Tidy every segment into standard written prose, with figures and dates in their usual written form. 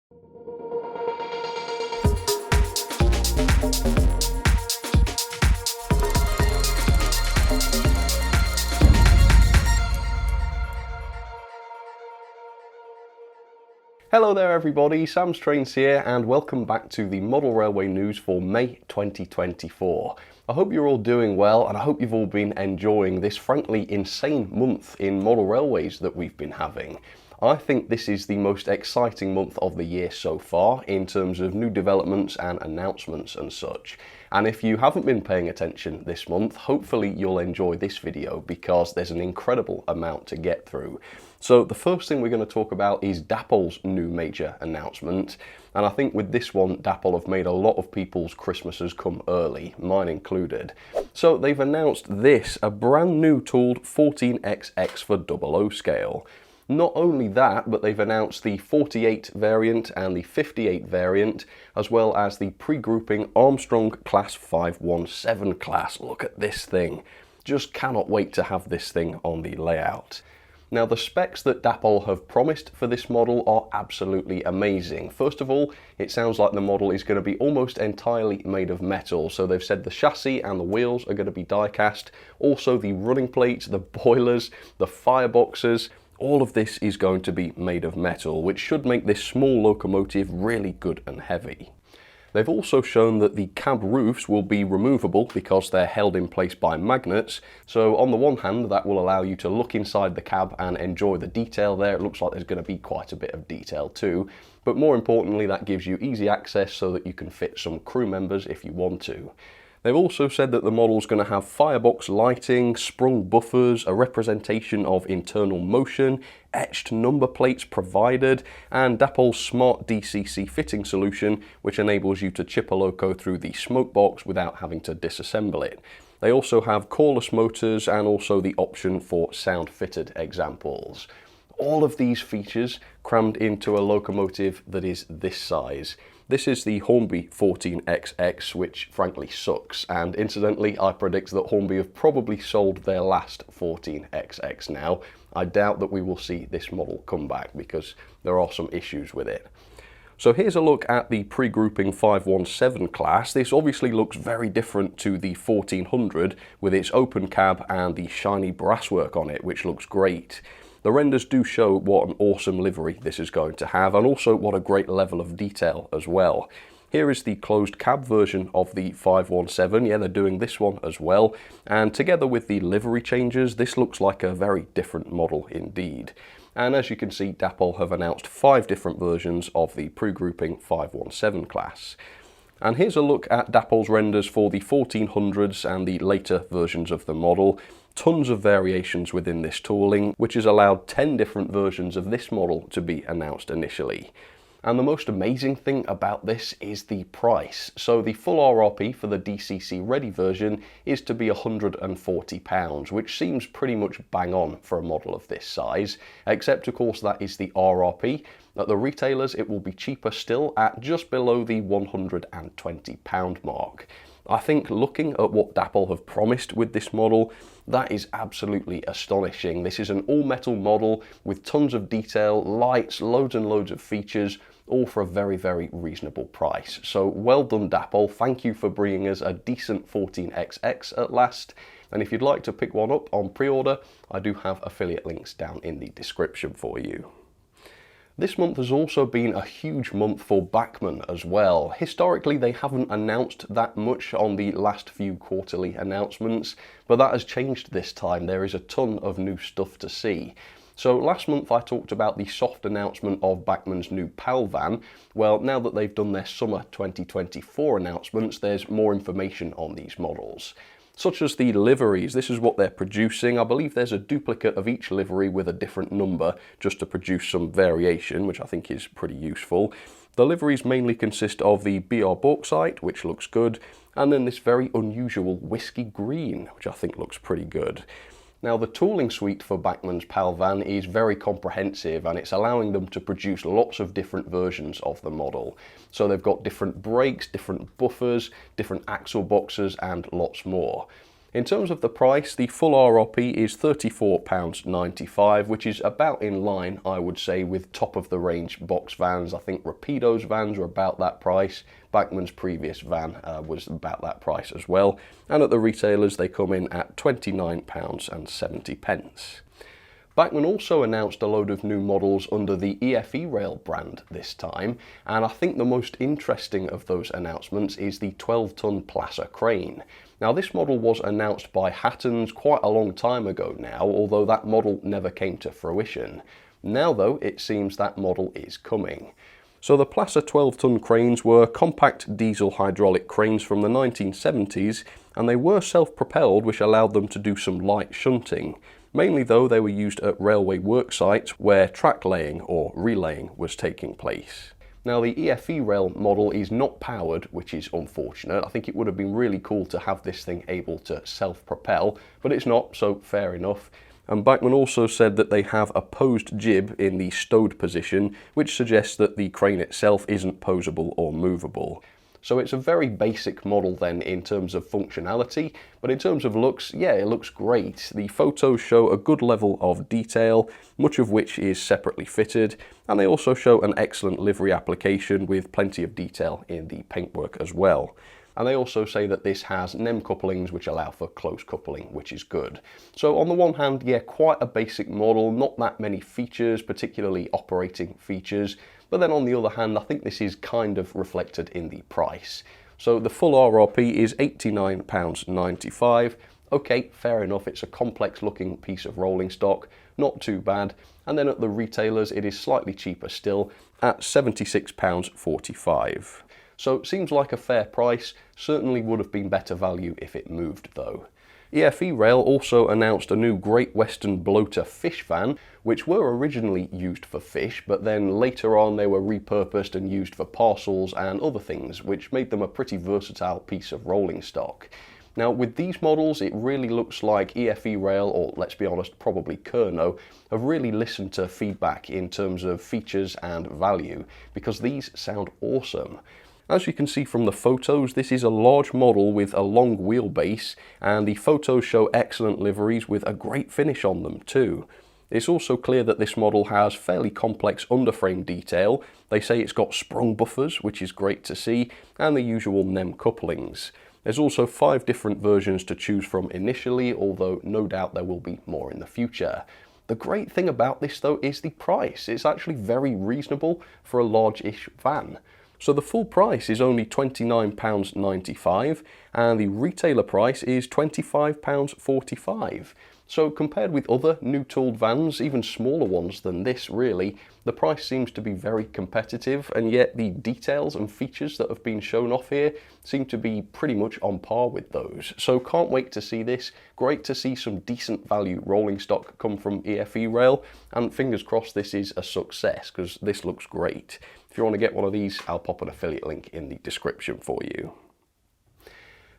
Hello there everybody, Sam's Trains here and welcome back to the Model Railway News for May 2024. I hope you're all doing well and I hope you've all been enjoying this frankly insane month in model railways that we've been having. I think this is the most exciting month of the year so far in terms of new developments and announcements and such. And if you haven't been paying attention this month, hopefully you'll enjoy this video because there's an incredible amount to get through. So the first thing we're going to talk about is Dapol's new major announcement. And I think with this one, Dapol have made a lot of people's Christmases come early, mine included. So they've announced this, a brand new tooled 14XX for 00 scale. Not only that, but they've announced the 48 variant and the 58 variant, as well as the pre-grouping Armstrong Class 517 class. Look at this thing. Just cannot wait to have this thing on the layout. Now the specs that Dapol have promised for this model are absolutely amazing. First of all, it sounds like the model is going to be almost entirely made of metal. So they've said the chassis and the wheels are going to be die-cast. Also the running plates, the boilers, the fireboxes, all of this is going to be made of metal, which should make this small locomotive really good and heavy. They've also shown that the cab roofs will be removable because they're held in place by magnets. So on the one hand, that will allow you to look inside the cab and enjoy the detail there. It looks like there's going to be quite a bit of detail too. But more importantly, that gives you easy access so that you can fit some crew members if you want to. They've also said that the model's going to have firebox lighting, sprung buffers, a representation of internal motion, etched number plates provided, and Dapol's smart DCC fitting solution, which enables you to chip a loco through the smoke box without having to disassemble it. They also have coreless motors and also the option for sound fitted examples. All of these features crammed into a locomotive that is this size. This is the Hornby 14XX, which frankly sucks, and incidentally I predict that Hornby have probably sold their last 14XX now. I doubt that we will see this model come back because there are some issues with it. So here's a look at the pre-grouping 517 class. This obviously looks very different to the 1400 with its open cab and the shiny brasswork on it, which looks great. The renders do show what an awesome livery this is going to have and also what a great level of detail as well. Here is the closed cab version of the 517, yeah they're doing this one as well, and together with the livery changes this looks like a very different model indeed. And as you can see, Dapol have announced 5 different versions of the pre-grouping 517 class. And here's a look at Dapol's renders for the 1400s and the later versions of the model. Tons of variations within this tooling, which has allowed 10 different versions of this model to be announced initially. And the most amazing thing about this is the price. So the full RRP for the DCC ready version is to be £140, which seems pretty much bang on for a model of this size, except of course that is the RRP. At the retailers it will be cheaper still at just below the £120 mark. I think looking at what Dapol have promised with this model, that is absolutely astonishing. This is an all-metal model with tons of detail, lights, loads and loads of features, all for a very, very reasonable price. So well done Dapol, thank you for bringing us a decent 14XX at last. And if you'd like to pick one up on pre-order, I do have affiliate links down in the description for you. This month has also been a huge month for Bachmann as well. Historically, they haven't announced that much on the last few quarterly announcements, but that has changed this time. There is a ton of new stuff to see. So last month I talked about the soft announcement of Bachmann's new PAL van. Well, now that they've done their summer 2024 announcements, there's more information on these models. Such as the liveries, this is what they're producing. I believe there's a duplicate of each livery with a different number just to produce some variation, which I think is pretty useful. The liveries mainly consist of the BR bauxite, which looks good, and then this very unusual whiskey green, which I think looks pretty good. Now the tooling suite for Bachmann's PAL van is very comprehensive and it's allowing them to produce lots of different versions of the model. So they've got different brakes, different buffers, different axle boxes and lots more. In terms of the price, the full RRP is £34.95, which is about in line, I would say, with top-of-the-range box vans. I think Rapido's vans are about that price. Bachmann's previous van was about that price as well. And at the retailers, they come in at £29.70. Bachmann also announced a load of new models under the EFE Rail brand this time, and I think the most interesting of those announcements is the 12-ton placer crane. Now, this model was announced by Hatton's quite a long time ago now, although that model never came to fruition. Now though, it seems that model is coming. So the placer 12-ton cranes were compact diesel hydraulic cranes from the 1970s, and they were self-propelled, which allowed them to do some light shunting. Mainly though, they were used at railway work sites where track laying or relaying was taking place. Now, the EFE Rail model is not powered, which is unfortunate. I think it would have been really cool to have this thing able to self-propel, but it's not, so fair enough. And Bachmann also said that they have a posed jib in the stowed position, which suggests that the crane itself isn't posable or movable. So it's a very basic model then in terms of functionality, but in terms of looks, yeah, it looks great. The photos show a good level of detail, much of which is separately fitted, and they also show an excellent livery application with plenty of detail in the paintwork as well. And they also say that this has NEM couplings which allow for close coupling, which is good. So on the one hand, yeah, quite a basic model, not that many features, particularly operating features. But then on the other hand, I think this is kind of reflected in the price. So the full RRP is £89.95. Okay, fair enough, it's a complex looking piece of rolling stock, not too bad. And then at the retailers, it is slightly cheaper still at £76.45. So it seems like a fair price, certainly would have been better value if it moved though. EFE Rail also announced a new Great Western Bloater fish van, which were originally used for fish, but then later on they were repurposed and used for parcels and other things, which made them a pretty versatile piece of rolling stock. Now, with these models, it really looks like EFE Rail, or let's be honest, probably Kerno, have really listened to feedback in terms of features and value, because these sound awesome. As you can see from the photos, this is a large model with a long wheelbase, and the photos show excellent liveries with a great finish on them too. It's also clear that this model has fairly complex underframe detail. They say it's got sprung buffers, which is great to see, and the usual NEM couplings. There's also 5 different versions to choose from initially, although no doubt there will be more in the future. The great thing about this though is the price. It's actually very reasonable for a large-ish van. So the full price is only £29.95 and the retailer price is £25.45. So compared with other new tooled vans, even smaller ones than this really, the price seems to be very competitive, and yet the details and features that have been shown off here seem to be pretty much on par with those. So can't wait to see this. Great to see some decent value rolling stock come from EFE Rail, and fingers crossed this is a success because this looks great. If you want to get one of these, I'll pop an affiliate link in the description for you.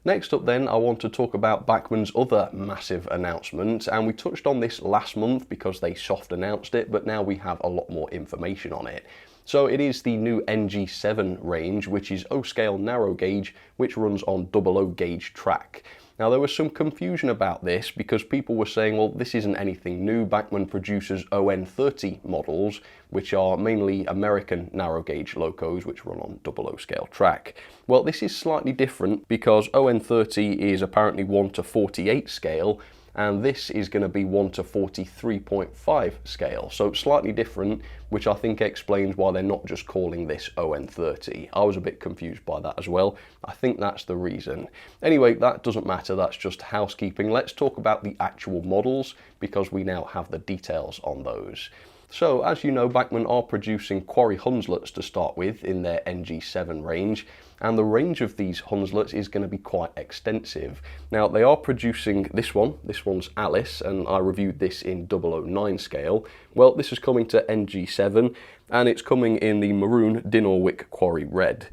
Next up then, I want to talk about Bachmann's other massive announcement, and we touched on this last month because they soft announced it, but now we have a lot more information on it. So it is the new NG7 range, which is O-scale narrow gauge, which runs on 00 gauge track. Now there was some confusion about this because people were saying, well, this isn't anything new. Bachmann produces ON30 models, which are mainly American narrow gauge locos, which run on 00 scale track. Well, this is slightly different because ON30 is apparently 1:48 scale, and this is going to be 1:43.5 scale, so slightly different, which I think explains why they're not just calling this ON30. I was a bit confused by that as well. I think that's the reason. Anyway, that doesn't matter, that's just housekeeping. Let's talk about the actual models because we now have the details on those. So, as you know, Bachmann are producing quarry Hunslets to start with in their NG7 range, and the range of these Hunslets is going to be quite extensive. Now, they are producing this one's Alice, and I reviewed this in 009 scale. Well, this is coming to NG7, and it's coming in the maroon Dinorwick Quarry Red.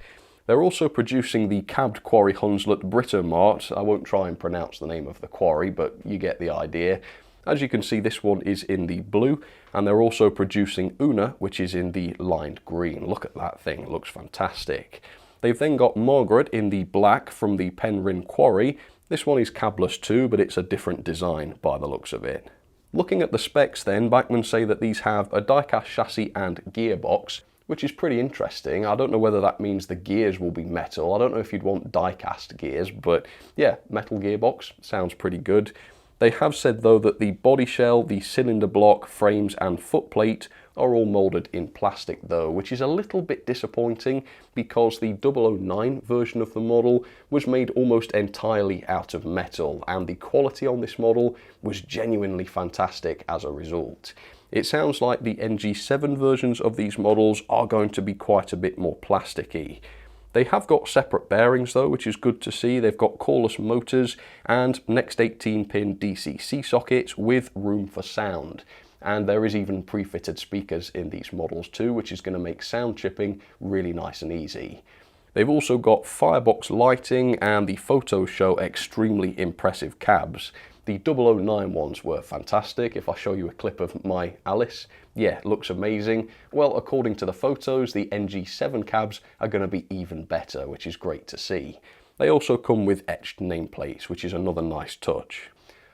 They're also producing the cabbed quarry Hunslet Britomart. I won't try and pronounce the name of the quarry, but you get the idea. As you can see, this one is in the blue, and they're also producing Una, which is in the lined green. Look at that thing, it looks fantastic. They've then got Margaret in the black from the Penryn Quarry, This one is cabless too, but it's a different design by the looks of it. Looking at the specs then, Bachmann say that these have a die-cast chassis and gearbox, which is pretty interesting. I don't know whether that means the gears will be metal. I don't know if you'd want die-cast gears, but yeah, metal gearbox sounds pretty good. They have said though that the body shell, the cylinder block, frames and footplate are all moulded in plastic though, which is a little bit disappointing because the 009 version of the model was made almost entirely out of metal, and the quality on this model was genuinely fantastic as a result. It sounds like the NG7 versions of these models are going to be quite a bit more plasticky. They have got separate bearings though, which is good to see. They've got coreless motors and next 18-pin DCC sockets with room for sound. And there is even pre-fitted speakers in these models too, which is going to make sound chipping really nice and easy. They've also got firebox lighting, and the photos show extremely impressive cabs. The 009 ones were fantastic. If I show you a clip of my Alice, yeah, it looks amazing. Well, according to the photos, the NG7 cabs are going to be even better, which is great to see. They also come with etched nameplates, which is another nice touch.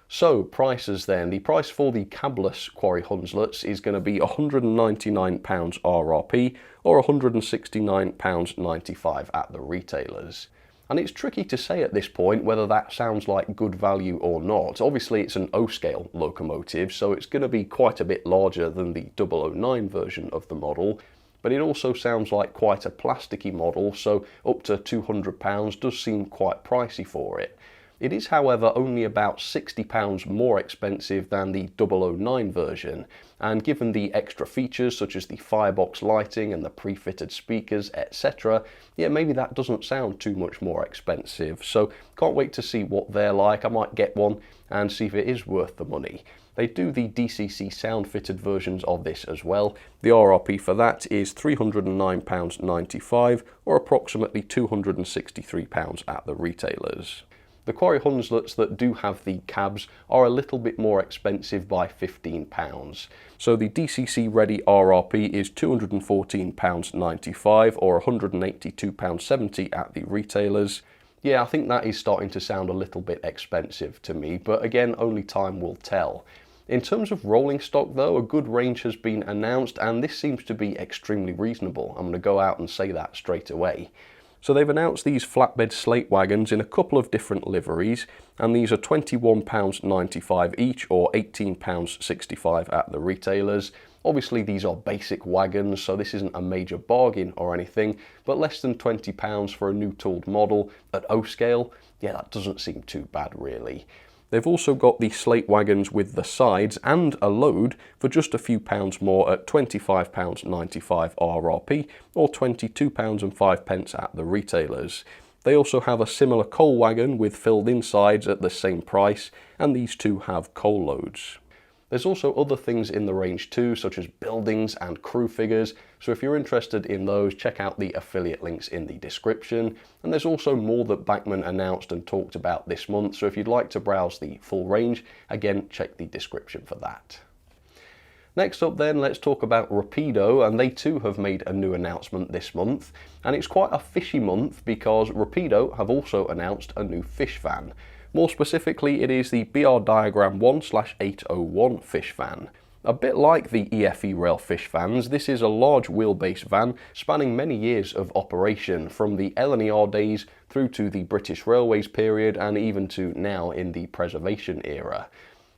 So, prices then. The price for the cabless Quarry Hunslets is going to be £199 RRP or £169.95 at the retailers. And it's tricky to say at this point whether that sounds like good value or not. Obviously it's an O-scale locomotive, so it's going to be quite a bit larger than the 009 version of the model, but it also sounds like quite a plasticky model, so up to £200 does seem quite pricey for it. It is, however, only about £60 more expensive than the 009 version, and given the extra features such as the firebox lighting and the pre-fitted speakers, etc., yeah, maybe that doesn't sound too much more expensive. So can't wait to see what they're like. I might get one and see if it is worth the money. They do the DCC sound fitted versions of this as well. The RRP for that is £309.95 or approximately £263 at the retailers. The Quarry Hunslets that do have the cabs are a little bit more expensive by £15. So the DCC ready RRP is £214.95 or £182.70 at the retailers. Yeah, I think that is starting to sound a little bit expensive to me, but again, only time will tell. In terms of rolling stock though, a good range has been announced, and this seems to be extremely reasonable. I'm going to go out and say that straight away. So they've announced these flatbed slate wagons in a couple of different liveries, and these are £21.95 each or £18.65 at the retailers. Obviously these are basic wagons, so this isn't a major bargain or anything, but less than £20 for a new tooled model at O-scale, yeah, that doesn't seem too bad really. They've also got the slate wagons with the sides and a load for just a few pounds more at £25.95 RRP or £22.05 at the retailers. They also have a similar coal wagon with filled insides at the same price, and these two have coal loads. There's also other things in the range too, such as buildings and crew figures, so if you're interested in those, check out the affiliate links in the description. And there's also more that Bachmann announced and talked about this month, so if you'd like to browse the full range, again, check the description for that. Next up then, let's talk about Rapido, and they too have made a new announcement this month. And it's quite a fishy month because Rapido have also announced a new fish van. More specifically, it is the BR Diagram 1/801 fish van. A bit like the EFE Rail fish vans, this is a large wheelbase van spanning many years of operation, from the LNER days through to the British Railways period and even to now in the preservation era.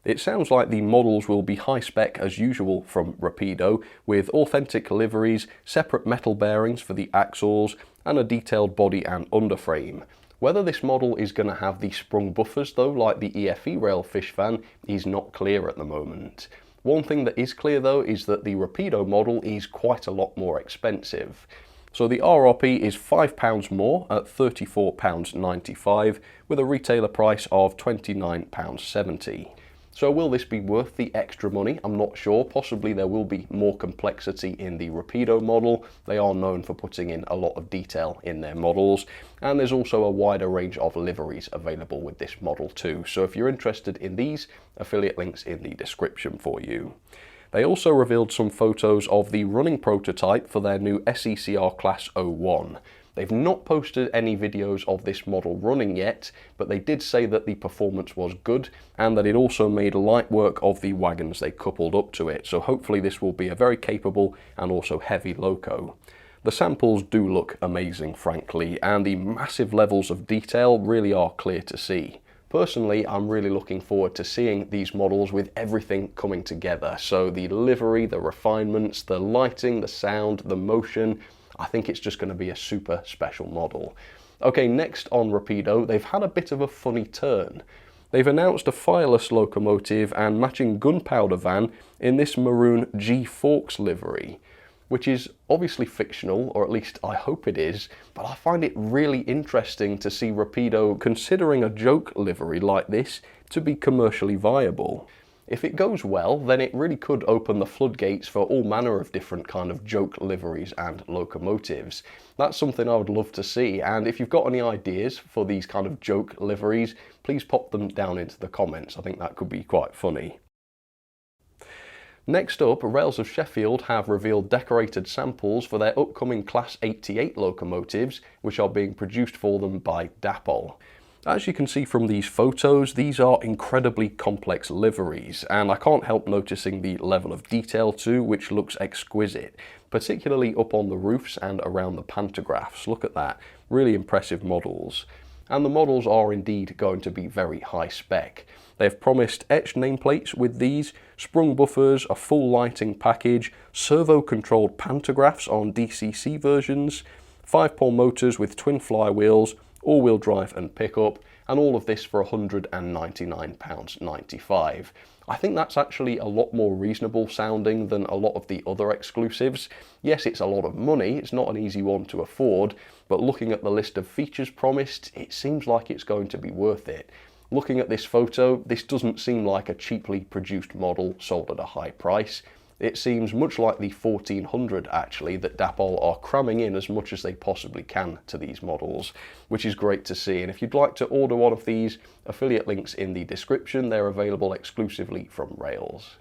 It sounds like the models will be high spec as usual from Rapido, with authentic liveries, separate metal bearings for the axles and a detailed body and underframe. Whether this model is going to have the sprung buffers though, like the EFE Rail fish van, is not clear at the moment. One thing that is clear though is that the Rapido model is quite a lot more expensive. So the RRP is £5 more at £34.95 with a retailer price of £29.70. So will this be worth the extra money? I'm not sure. Possibly there will be more complexity in the Rapido model. They are known for putting in a lot of detail in their models. And there's also a wider range of liveries available with this model too. So if you're interested in these, affiliate links in the description for you. They also revealed some photos of the running prototype for their new SECR Class 01. They've not posted any videos of this model running yet, but they did say that the performance was good and that it also made light work of the wagons they coupled up to it, so hopefully this will be a very capable and also heavy loco. The samples do look amazing, frankly, and the massive levels of detail really are clear to see. Personally, I'm really looking forward to seeing these models with everything coming together. So the livery, the refinements, the lighting, the sound, the motion, I think it's just going to be a super special model. Okay, next on Rapido, they've had a bit of a funny turn. They've announced a fireless locomotive and matching gunpowder van in this maroon G-Forks livery, which is obviously fictional, or at least I hope it is, but I find it really interesting to see Rapido considering a joke livery like this to be commercially viable. If it goes well, then it really could open the floodgates for all manner of different kind of joke liveries and locomotives. That's something I would love to see, and if you've got any ideas for these kind of joke liveries, please pop them down into the comments. I think that could be quite funny. Next up, Rails of Sheffield have revealed decorated samples for their upcoming Class 88 locomotives, which are being produced for them by Dapol. As you can see from these photos, these are incredibly complex liveries, and I can't help noticing the level of detail too, which looks exquisite, particularly up on the roofs and around the pantographs. Look at that, really impressive models. And the models are indeed going to be very high spec. They've promised etched nameplates with these, sprung buffers, a full lighting package, servo-controlled pantographs on DCC versions, 5-pole motors with twin flywheels, all-wheel drive and pickup, and all of this for £199.95. I think that's actually a lot more reasonable sounding than a lot of the other exclusives. Yes, it's a lot of money, it's not an easy one to afford, but looking at the list of features promised, it seems like it's going to be worth it. Looking at this photo, this doesn't seem like a cheaply produced model sold at a high price. It seems much like the 1400 actually, that Dapol are cramming in as much as they possibly can to these models, which is great to see. And if you'd like to order one of these, affiliate links in the description, they're available exclusively from Rails.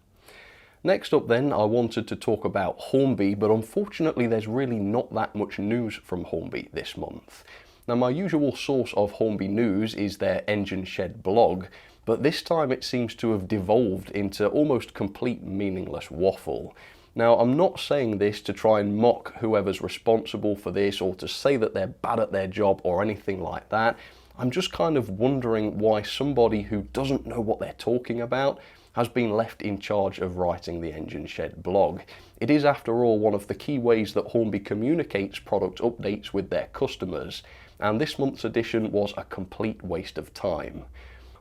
Next up then, I wanted to talk about Hornby, but unfortunately there's really not that much news from Hornby this month. Now, my usual source of Hornby news is their Engine Shed blog, but this time it seems to have devolved into almost complete meaningless waffle. Now, I'm not saying this to try and mock whoever's responsible for this or to say that they're bad at their job or anything like that. I'm just kind of wondering why somebody who doesn't know what they're talking about has been left in charge of writing the Engine Shed blog. It is, after all, one of the key ways that Hornby communicates product updates with their customers, and this month's edition was a complete waste of time.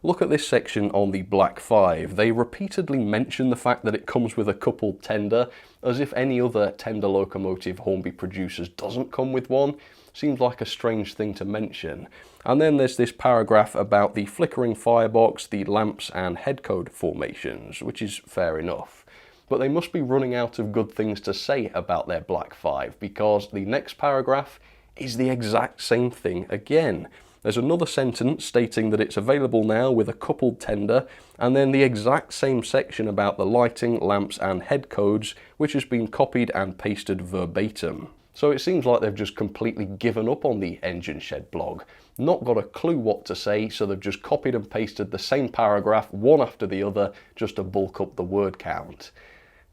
Look at this section on the Black 5. They repeatedly mention the fact that it comes with a coupled tender, as if any other tender locomotive Hornby produces doesn't come with one. Seems like a strange thing to mention. And then there's this paragraph about the flickering firebox, the lamps and head code formations, which is fair enough. But they must be running out of good things to say about their Black 5, because the next paragraph is the exact same thing again. There's another sentence stating that it's available now with a coupled tender, and then the exact same section about the lighting, lamps and head codes, which has been copied and pasted verbatim. So it seems like they've just completely given up on the Engine Shed blog, not got a clue what to say, so they've just copied and pasted the same paragraph one after the other just to bulk up the word count.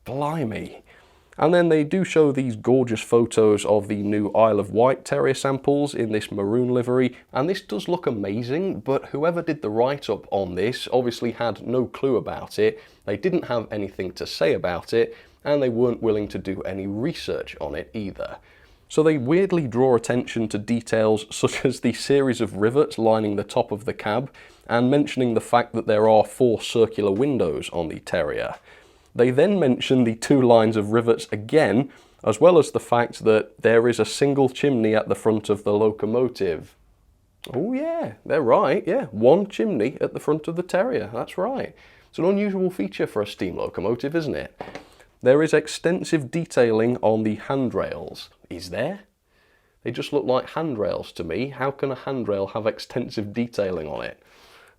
Blimey. And then they do show these gorgeous photos of the new Isle of Wight Terrier samples in this maroon livery, and this does look amazing, but whoever did the write-up on this obviously had no clue about it, they didn't have anything to say about it, and they weren't willing to do any research on it either. So they weirdly draw attention to details such as the series of rivets lining the top of the cab, and mentioning the fact that there are 4 circular windows on the Terrier. They then mention the 2 lines of rivets again, as well as the fact that there is a single chimney at the front of the locomotive. Oh yeah, they're right, yeah, 1 chimney at the front of the Terrier, that's right. It's an unusual feature for a steam locomotive, isn't it? There is extensive detailing on the handrails. Is there? They just look like handrails to me. How can a handrail have extensive detailing on it?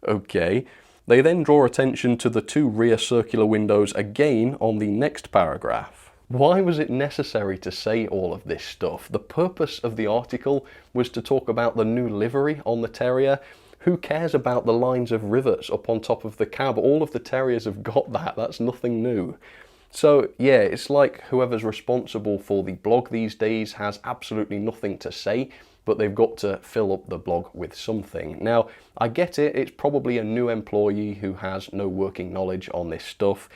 Okay. They then draw attention to the 2 rear circular windows again on the next paragraph. Why was it necessary to say all of this stuff? The purpose of the article was to talk about the new livery on the Terrier. Who cares about the lines of rivets up on top of the cab? All of the Terriers have got that. That's nothing new. So yeah, it's like whoever's responsible for the blog these days has absolutely nothing to say, but they've got to fill up the blog with something. Now, I get it, it's probably a new employee who has no working knowledge on this stuff,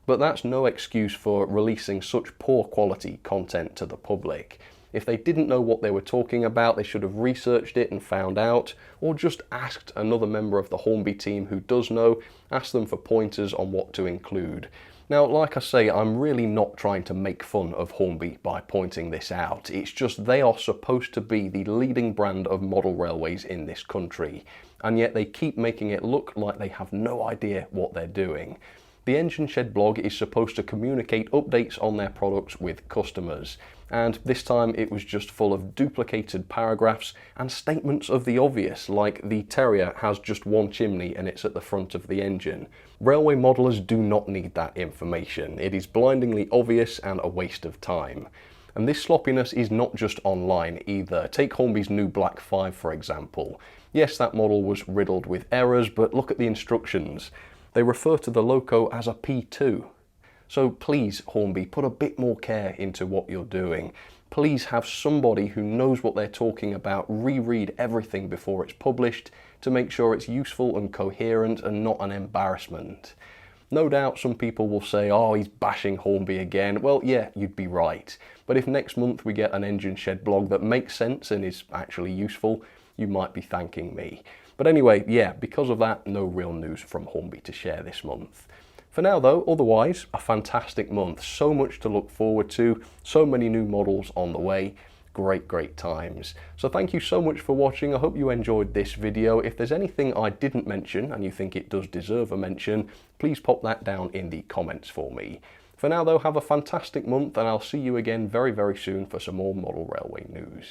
but that's no excuse for releasing such poor quality content to the public. If they didn't know what they were talking about, they should have researched it and found out, or just asked another member of the Hornby team who does know, ask them for pointers on what to include. Now, like I say, I'm really not trying to make fun of Hornby by pointing this out. It's just they are supposed to be the leading brand of model railways in this country, and yet they keep making it look like they have no idea what they're doing. The Engine Shed blog is supposed to communicate updates on their products with customers, and this time it was just full of duplicated paragraphs and statements of the obvious, like the Terrier has just one chimney and it's at the front of the engine. Railway modelers do not need that information. It is blindingly obvious and a waste of time. And this sloppiness is not just online either. Take Hornby's new Black 5 for example. Yes, that model was riddled with errors, but look at the instructions. They refer to the loco as a P2. So please, Hornby, put a bit more care into what you're doing. Please have somebody who knows what they're talking about reread everything before it's published to make sure it's useful and coherent and not an embarrassment. No doubt some people will say, oh, he's bashing Hornby again. Well, yeah, you'd be right. But if next month we get an Engine Shed blog that makes sense and is actually useful, you might be thanking me. But anyway, yeah, because of that, no real news from Hornby to share this month. For now though, otherwise, a fantastic month. So much to look forward to, so many new models on the way. Great times. So thank you so much for watching. I hope you enjoyed this video. If there's anything I didn't mention and you think it does deserve a mention, please pop that down in the comments for me. For now though, have a fantastic month and I'll see you again very soon for some more model railway news.